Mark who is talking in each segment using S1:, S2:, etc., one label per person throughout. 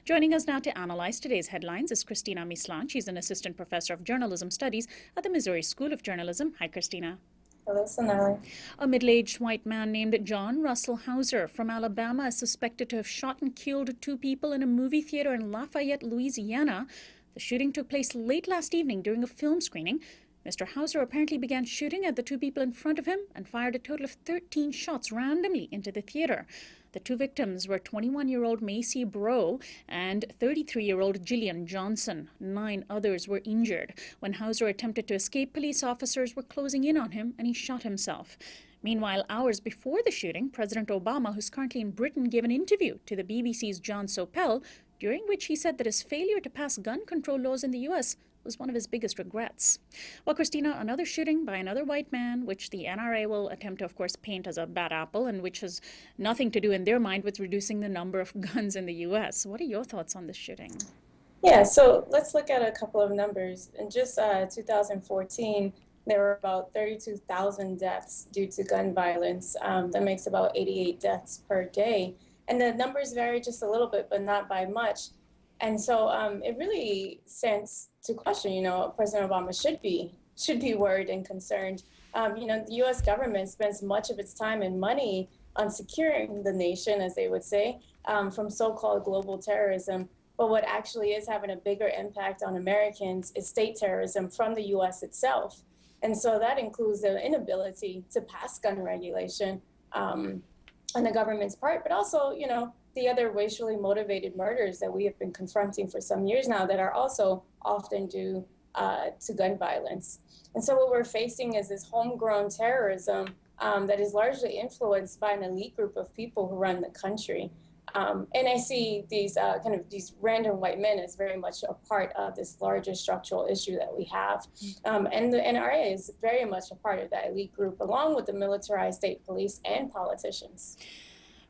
S1: Joining us now to analyze today's headlines is Cristina Mislan. She's an assistant professor of journalism studies at the Missouri School of Journalism. Hi, Cristina.
S2: Hello, Sonali.
S1: A middle-aged white man named John Russell Hauser from Alabama is suspected to have shot and killed two people in a movie theater in Lafayette, Louisiana. The shooting took place late last evening during a film screening. Mr. Hauser apparently began shooting at the two people in front of him and fired a total of 13 shots randomly into the theater. The two victims were 21-year-old Macy Bro and 33-year-old Jillian Johnson. 9 others were injured. When Hauser attempted to escape, police officers were closing in on him and he shot himself. Meanwhile, hours before the shooting, President Obama, who's currently in Britain, gave an interview to the BBC's John Sopel, during which he said that his failure to pass gun control laws in the U.S. was one of his biggest regrets. Well, Cristina, another shooting by another white man, which the NRA will attempt to, of course, paint as a bad apple, and which has nothing to do in their mind with reducing the number of guns in the U.S. What are your thoughts on this shooting?
S2: Yeah, so let's look at a couple of numbers. In just 2014, there were about 32,000 deaths due to gun violence. That makes about 88 deaths per day. And the numbers vary just a little bit, but not by much. And so it really stands to question, President Obama should be worried and concerned. The U.S. government spends much of its time and money on securing the nation, as they would say, from so-called global terrorism. But what actually is having a bigger impact on Americans is state terrorism from the U.S. itself. And so that includes the inability to pass gun regulation on the government's part, but also, the other racially motivated murders that we have been confronting for some years now that are also often due to gun violence. And so what we're facing is this homegrown terrorism that is largely influenced by an elite group of people who run the country. And I see these these random white men as very much a part of this larger structural issue that we have. And the NRA is very much a part of that elite group, along with the militarized state police and politicians.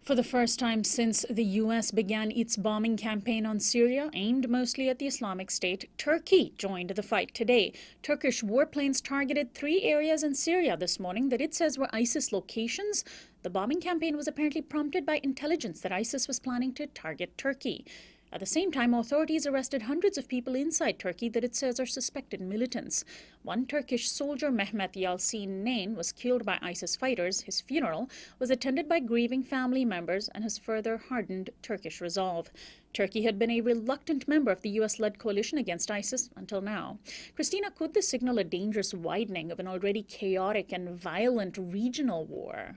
S1: For the first time since the U.S. began its bombing campaign on Syria, aimed mostly at the Islamic State, Turkey joined the fight today. Turkish warplanes targeted 3 areas in Syria this morning that it says were ISIS locations. The bombing campaign was apparently prompted by intelligence that ISIS was planning to target Turkey. At the same time, authorities arrested hundreds of people inside Turkey that it says are suspected militants. One Turkish soldier, Mehmet Yalcin Nain, was killed by ISIS fighters. His funeral was attended by grieving family members and has further hardened Turkish resolve. Turkey had been a reluctant member of the U.S.-led coalition against ISIS until now. Cristina, could this signal a dangerous widening of an already chaotic and violent regional war?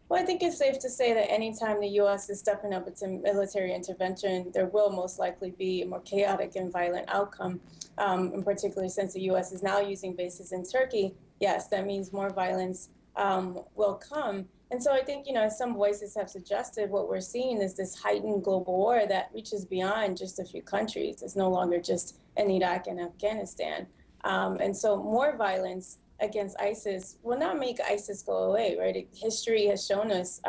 S2: Well, I think it's safe to say that anytime the U.S. is stepping up its military intervention, there will most likely be a more chaotic and violent outcome, and particularly since the U.S. is now using bases in Turkey. Yes, that means more violence will come. And so I think, as some voices have suggested, what we're seeing is this heightened global war that reaches beyond just a few countries. It's no longer just in Iraq and Afghanistan. And so more violence against ISIS will not make ISIS go away, right? History has shown us,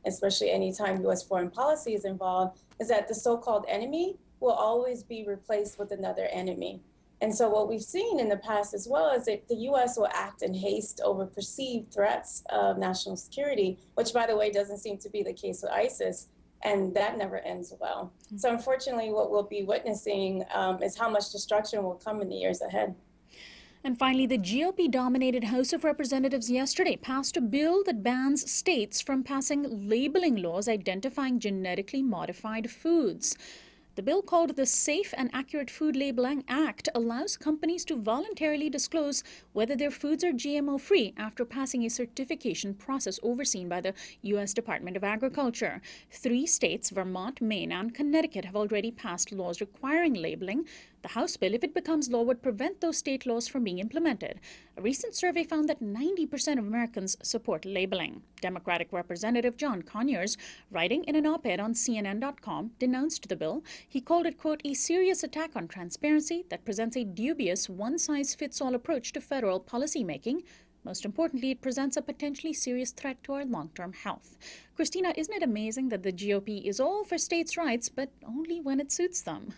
S2: especially anytime U.S. foreign policy is involved, is that the so-called enemy will always be replaced with another enemy. And so what we've seen in the past as well is that the U.S. will act in haste over perceived threats of national security, which, by the way, doesn't seem to be the case with ISIS, and that never ends well. So unfortunately, what we'll be witnessing is how much destruction will come in the years ahead.
S1: And finally, the GOP-dominated House of Representatives yesterday passed a bill that bans states from passing labeling laws identifying genetically modified foods. The bill, called the Safe and Accurate Food Labeling Act, allows companies to voluntarily disclose whether their foods are GMO-free after passing a certification process overseen by the U.S. Department of Agriculture. 3 states, Vermont, Maine, and Connecticut, have already passed laws requiring labeling. The House bill, if it becomes law, would prevent those state laws from being implemented. A recent survey found that 90% of Americans support labeling. Democratic Representative John Conyers, writing in an op-ed on CNN.com, denounced the bill. He called it, quote, a serious attack on transparency that presents a dubious one-size-fits-all approach to federal policymaking. Most importantly, it presents a potentially serious threat to our long-term health. Cristina, isn't it amazing that the GOP is all for states' rights, but only when it suits them?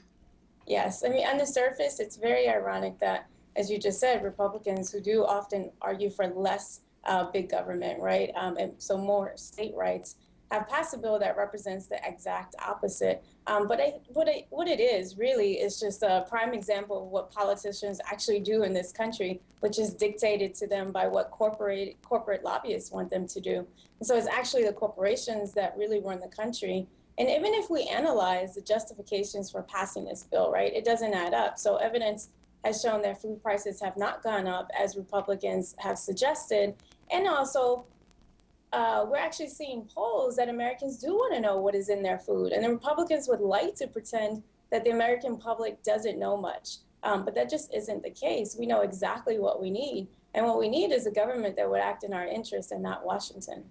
S2: Yes, I mean, on the surface, it's very ironic that, as you just said, Republicans who do often argue for less big government, right, and so more state rights, have passed a bill that represents the exact opposite. What it is really is just a prime example of what politicians actually do in this country, which is dictated to them by what corporate lobbyists want them to do. And so it's actually the corporations that really run the country. And even if we analyze the justifications for passing this bill, right, it doesn't add up. So evidence has shown that food prices have not gone up as Republicans have suggested. And also, we're actually seeing polls that Americans do want to know what is in their food. And the Republicans would like to pretend that the American public doesn't know much. But that just isn't the case. We know exactly what we need. And what we need is a government that would act in our interests and not Washington.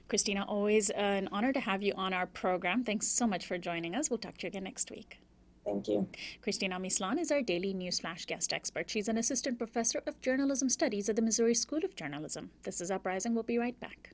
S1: Cristina, always an honor to have you on our program. Thanks so much for joining us. We'll talk to you again next week.
S2: Thank you.
S1: Cristina Mislan is our daily Newsflash guest expert. She's an assistant professor of journalism studies at the Missouri School of Journalism. This is Uprising. We'll be right back.